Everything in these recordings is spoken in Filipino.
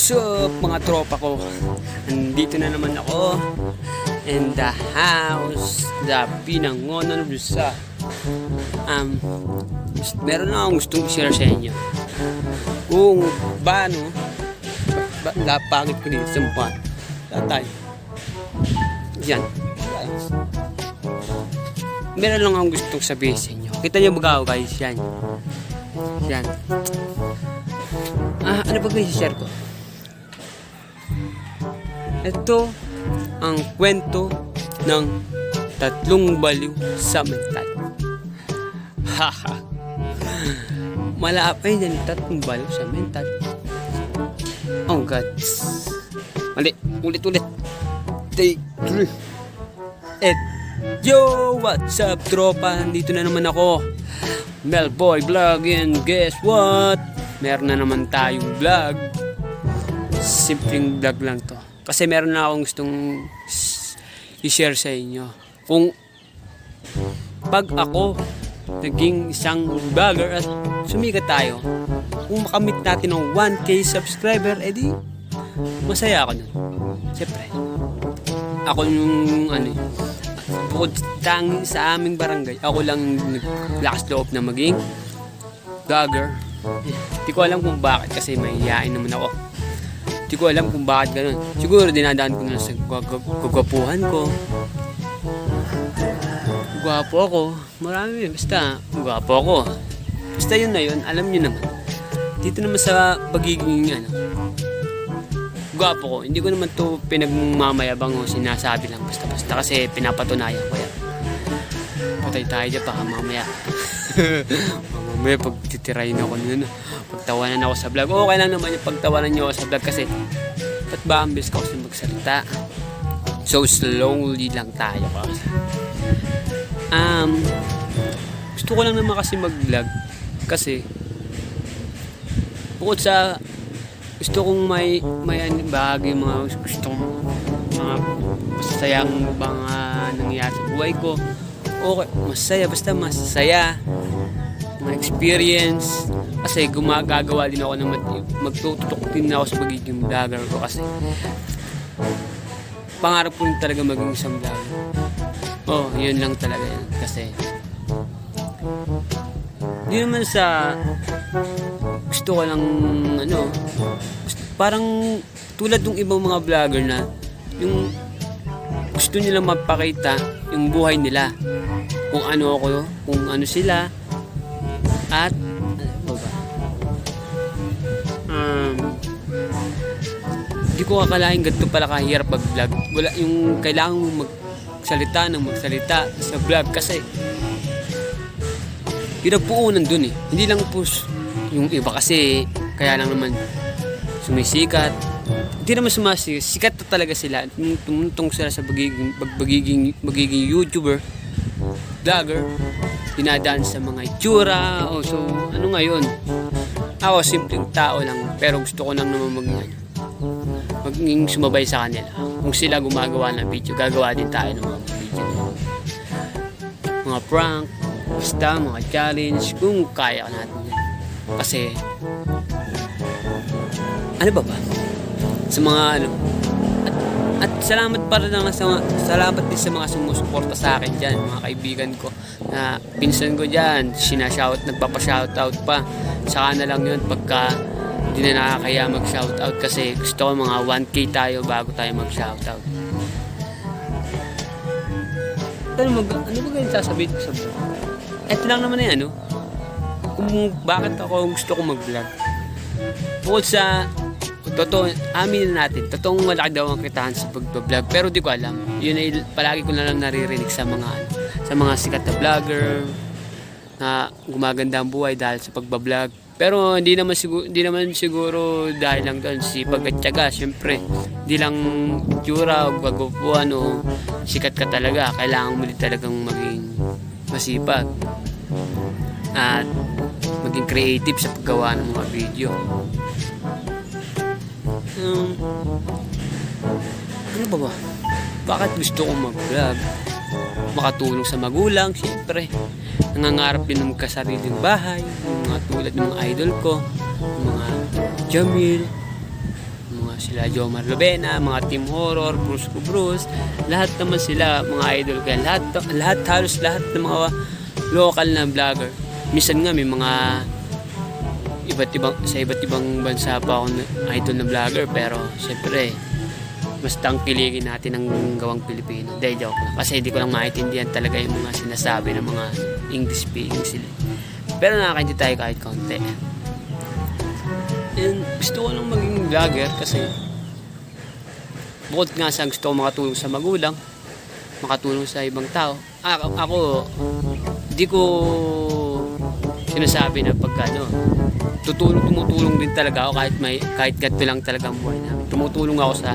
What's up mga tropa ko? Andito na naman ako in the house, the pinangonan Lusa. Meron na akong gustong i-share sa inyo. Kung paano lapangit ko dito sa mukha. Tatay. Yan. Meron lang akong gustong sabihin sa inyo. Kita niyo ba guys? Yan. Yan. Ano ba guys i-share ko? Ito ang kwento ng tatlong baliw sa mental. Haha. Malapay na tatlong baliw sa mental. Oh God. Mali. Ulit. Take 3. Yo, what's up tropa? Nandito na naman ako. Melboy Vlog, and guess what? Meron na naman tayong vlog. Simpleng vlog lang to. Kasi meron na akong gustong i-share sa inyo. Kung pag ako naging isang vlogger at sumikat tayo, kung makamit natin ng 1K subscriber, edi masaya ako nun. Siyempre, ako yung bukod tanging sa aming barangay, ako lang naglakas loob na maging vlogger. Hindi ko alam kung bakit, kasi mahihain naman ako. Hindi ko alam kung bakit ganun. Siguro dinadaan ko na sa kagwapuhan ko. Gwapo ako. Marami yun. Basta gwapo ako. Basta yun na yun. Alam nyo naman. Dito naman sa pagiging gwapo ko. Hindi ko naman to pinagmamayabang o sinasabi lang. Basta kasi pinapatunayan ko yan. Patay tayo dyan baka mamaya. Mamaya pag titirayin ako nun, pagtawanan ako sa vlog. Okay lang naman yung pagtawanan nyo ako sa vlog kasi ba't ba ang bilis ko kasi magsalita? So slowly lang tayo kasi. Gusto ko lang naman kasi mag-vlog kasi bukod sa gusto kong may bahagi mga gusto kong mga masasayang mga nangyayari sa buhay ko. Okay, masaya, basta masaya, mga experience. Kasi gumagawa din ako ng magtututok din ako sa pagiging vlogger ko kasi pangarap ko rin talaga maging isang vlogger. Yun lang talaga yan. Kasi di naman sa gusto ko lang parang tulad ng ibang mga vlogger na yung gusto nila mapakita yung buhay nila, kung ano ako, kung ano sila, at hindi ko akalain ganito pala kahirap mag-vlog. Wala yung kailangan mong magsalita sa vlog kasi pinagpuunan dun hindi lang po yung iba kasi kaya lang naman sumisikat. Hindi naman sikat na talaga sila. Tumuntong sila sa magiging YouTuber, vlogger, dinadaan sa mga itsura. So ano ngayon, ako simpleng tao lang pero gusto ko lang naman maging sumabay sa kanila. Kung sila gumagawa ng video, gagawa din tayo ng mga video, mga prank, basta mga challenge kung kaya natin yan. Kasi ano ba sa mga at salamat para lang salamat din sa mga sumusuporta sa akin dyan, mga kaibigan ko na pinsan ko dyan, nagpapa-shoutout pa. Saka na lang yun pagka hindi na nakakaya mag-shoutout kasi gusto ko mga 1K tayo bago tayo mag-shoutout. Ano ba ganyan sasabihin ko sa vlog? Ito lang naman kung bakit ako gusto ko mag-vlog. Bukod sa totoo, aminin natin, totoong malaki daw ang kitahan sa pag-vlog, pero di ko alam. Yun ay palagi ko na lang naririnig sa mga sikat na vlogger na gumaganda ang buhay dahil sa pag-vlog. Pero hindi naman siguro dahil lang doon sipag at tiyaga. Syempre, hindi lang itsura o gwagupuan o sikat ka talaga. Kailangan mo din talagang maging masipag at maging creative sa paggawa ng mga video. Ano ba? Bakit gusto kong mag-vlog? Makatulong sa magulang, syempre. Nangangarap din ng kasariling bahay, mga tulad ng mga idol ko, mga Jamil, sila Jomar Lobena, mga Team Horror, Bruce, lahat naman sila mga idol ko yan. Halos lahat ng mga local na vlogger. Minsan nga may mga sa iba't ibang bansa pa ako idol na vlogger, pero syempre mas tangkilikin natin ang gawang Pilipino. Dahil joke lang. Kasi hindi ko lang maintindihan talaga yung mga sinasabi ng mga English speaking sila. Pero nakakaintindi tayo kahit konti. And gusto ko lang maging vlogger kasi bukod nga sa gusto ko makatulong sa magulang, makatulong sa ibang tao. Ako hindi ko sinasabi na pagka tumutulong din talaga ako kahit ganito lang talaga ang buhay namin. Tumutulong ako sa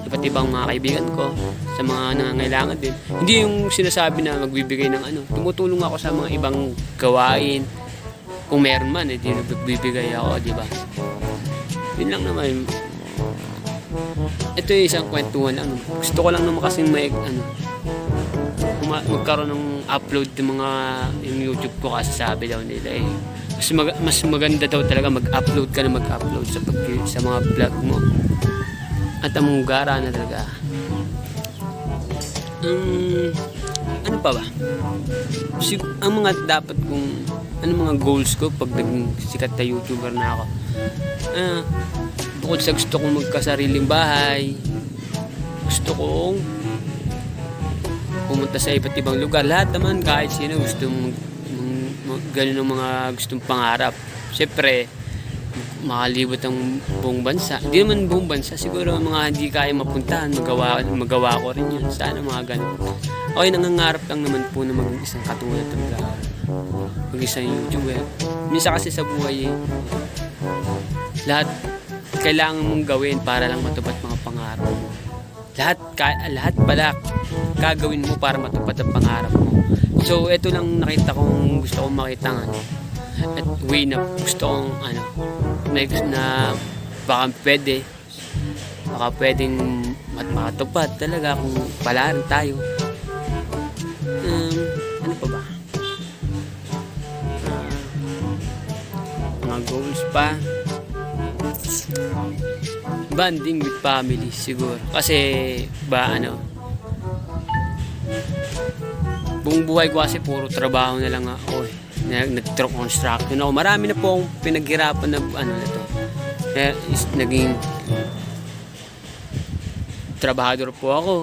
iba't ibang mga kaibigan ko, sa mga nangangailangan din. Hindi yung sinasabi na magbibigay ng tumutulong ako sa mga ibang gawain. Kung meron man, hindi nagbibigay ako, di ba? Yun lang naman. Ito yung isang kwentuhan lang. Gusto ko lang naman kasi magkaroon ng upload ng mga yung YouTube ko kasi sabi daw nila mas maganda daw talaga mag-upload ka na mag-upload sa mga vlog mo. At ang gara na talaga. Ano pa ba? Ang mga dapat mga goals ko pag naging sikat na YouTuber na ako. Bukod sa gusto kong magkasariling bahay, gusto kong pumunta sa iba't ibang lugar. Lahat naman kahit sino gusto ganun ang mga gustong pangarap. Siyempre, makalibot ang buong bansa. Hindi naman buong bansa, siguro mga hindi kaya mapuntahan, magawa ko rin yun. Sana mga ganun. Okay, nangangarap lang naman po na maging isang katulad ng vlogger. Mag-isang YouTuber. Minsan kasi sa buhay lahat kailangan mong gawin para lang matupad mga pangarap mo. Lahat pala gagawin mo para matupad ang pangarap mo. So, ito lang nakita kong gusto kong makita at way na gusto kong na baka pwedeng makatupad talaga kung palaran tayo. Ano pa ba? Mga goals pa. Bonding with family siguro. Kasi buong buhay ko kasi puro trabaho na lang ako nag-truck construction ako. Marami na po akong pinaghirapan na naging trabahador po ako.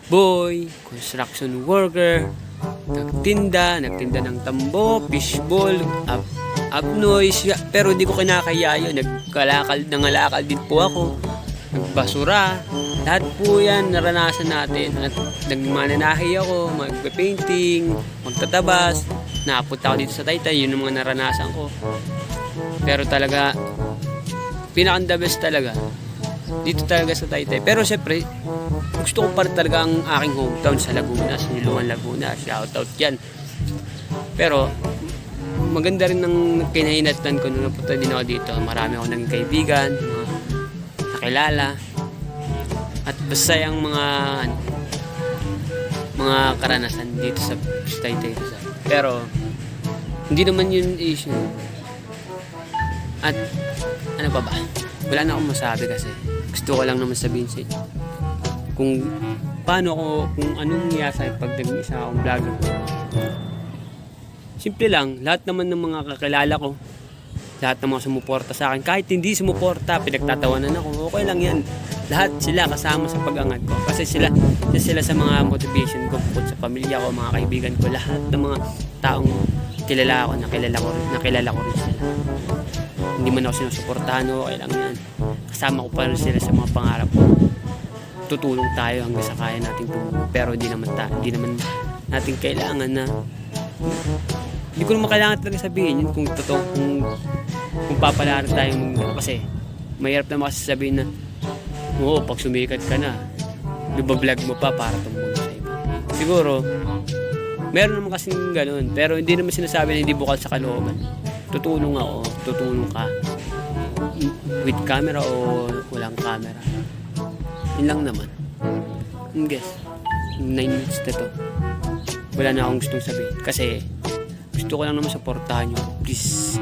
Boy, construction worker, nagtinda ng tambo, fishball, up noise, pero di ko kinakaya yun. Nangalakal din po ako, nagbasura, lahat po yan naranasan natin. At nagmananahi ako, magpe-painting, magtatabas, napunta ako dito sa Taytay, yun ang mga naranasan ko. Pero talaga pinaka-the best talaga dito talaga sa Taytay. Pero syempre gusto ko pa rin talaga ang aking hometown sa Laguna, sa Nilungan, Laguna. Shoutout yan. Pero maganda rin ng kinahinatnan ko nung napunta din ako dito. Marami ako naging kaibigan, mga nakilala, at basta yung mga karanasan dito sa Taytay. Pero hindi naman yun issue. At ano pa ba? Wala na akong masabi kasi gusto ko lang naman sabihin sa inyo kung anong nangyasa pag nag-isa akong vlogger. Simple lang, lahat naman ng mga kakilala ko, lahat ng mga sumuporta sa akin, kahit hindi sumuporta, pinagtatawanan ako, okay lang yan. Lahat sila kasama sa pag-angat ko. Kasi sila sa mga motivation ko, bukod sa pamilya ko, mga kaibigan ko, lahat ng mga taong kilala ko, nakilala ko rin sila. Hindi man ako sinusuportahan, okay lang yan. Kasama ko pa rin sila sa mga pangarap ko. Tutulong tayo hanggang sa kaya nating tumulong. Pero di naman natin kailangan na hindi ko naman kailangan talaga sabihin yun kung totoo, kung papalaran tayo kasi mahirap naman kasi sabihin na oo, pag sumikat ka na ibablog mo pa para tumulong sa iba. Siguro meron naman kasing ganoon, pero hindi naman sinasabi na hindi bukal sa kalooban. Tutulong ako, tutulong ka with camera o walang camera. Yun lang naman. Guess 9 minutes na to. Wala na akong gustong sabihin kasi gusto ko lang naman supportahan nyo. Please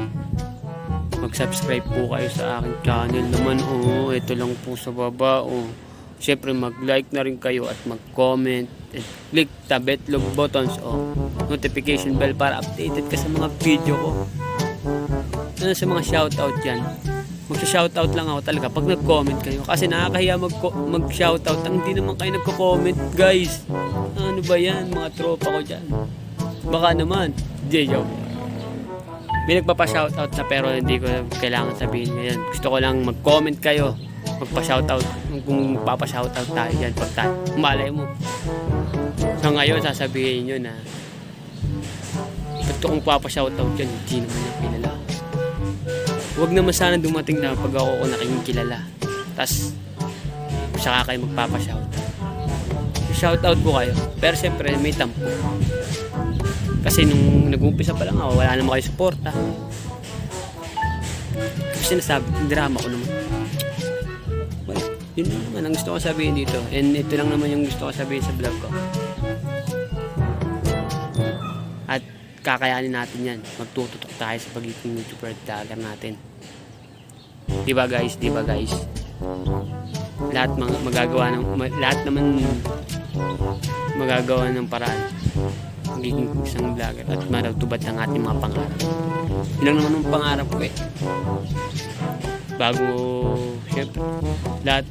mag-subscribe po kayo sa aking channel naman. Ito lang po sa baba. Siyempre mag-like na rin kayo at mag-comment at click the betlog buttons notification bell para updated ka sa mga video ko. Sa mga shoutout dyan, magsha-shoutout lang ako talaga pag nag-comment kayo, kasi nakakahiya mag-shoutout ang hindi naman kayo nagko-comment, guys. Ano ba yan, mga tropa ko dyan? Baka naman, joke. May nagpapa-shoutout na pero hindi ko kailangan sabihin ngayon. Gusto ko lang mag-comment kayo, magpa-shoutout kung magpapa-shoutout tayo dyan pag tayo. Malay mo. So ngayon sasabihin nyo na ba't kung papa-shoutout dyan, hindi naman yung kilala. Huwag naman sana dumating na pag ako nakikilala. Tapos saka kayo magpapa-shoutout. Shoutout ko kayo. Pero siyempre may tampo. Kasi nung nag-umpisa pa lang ako, wala naman kayo suporta. Kasi nasabi, drama ko naman. Well, yun naman ang gusto ko sabihin dito. And ito lang naman yung gusto ko sabihin sa vlog ko. At kakayanin natin yan. Magtututok tayo sa pagiging YouTuber at vlogger natin. Diba guys? Lahat naman magagawa ng paraan magiging isang vlogger at matutupad ng ating mga pangarap. Yun lang naman ang pangarap ko bago syempre lahat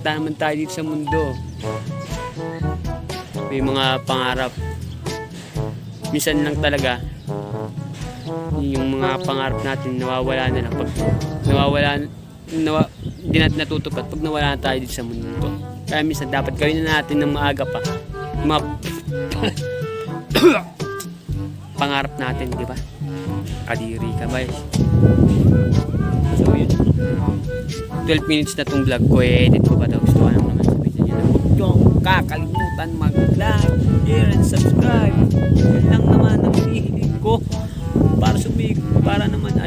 naman tayo dito sa mundo may mga pangarap. Minsan lang talaga yung mga pangarap natin nawawala na lang pag hindi natin natutupad pag nawala na tayo dito sa mundo to. Kaya minsan dapat gawin na natin ng maaga pa mga pangarap natin, di ba? Kadiri ka ba? So yun, 12 minutes na tong vlog ko, edit ko ba daw? Gusto ko lang naman sabihin nyo na huwag yung kakalimutan mag-like, share, and subscribe. Yun lang naman ang hinihiling ko para naman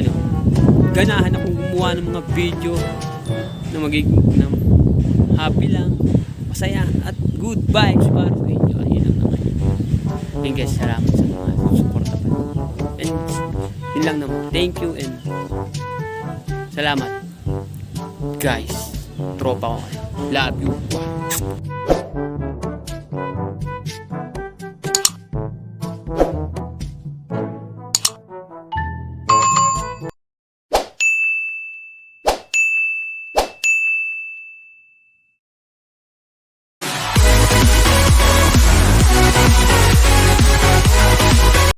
ganahan akong gumawa ng mga video na magiging happy lang, masaya at good vibes para sa inyo. Ayun lang naman. And guys, salamat sa mga suporta pa. And yun lang naman. Thank you and salamat. Guys, tropa ko. Love you.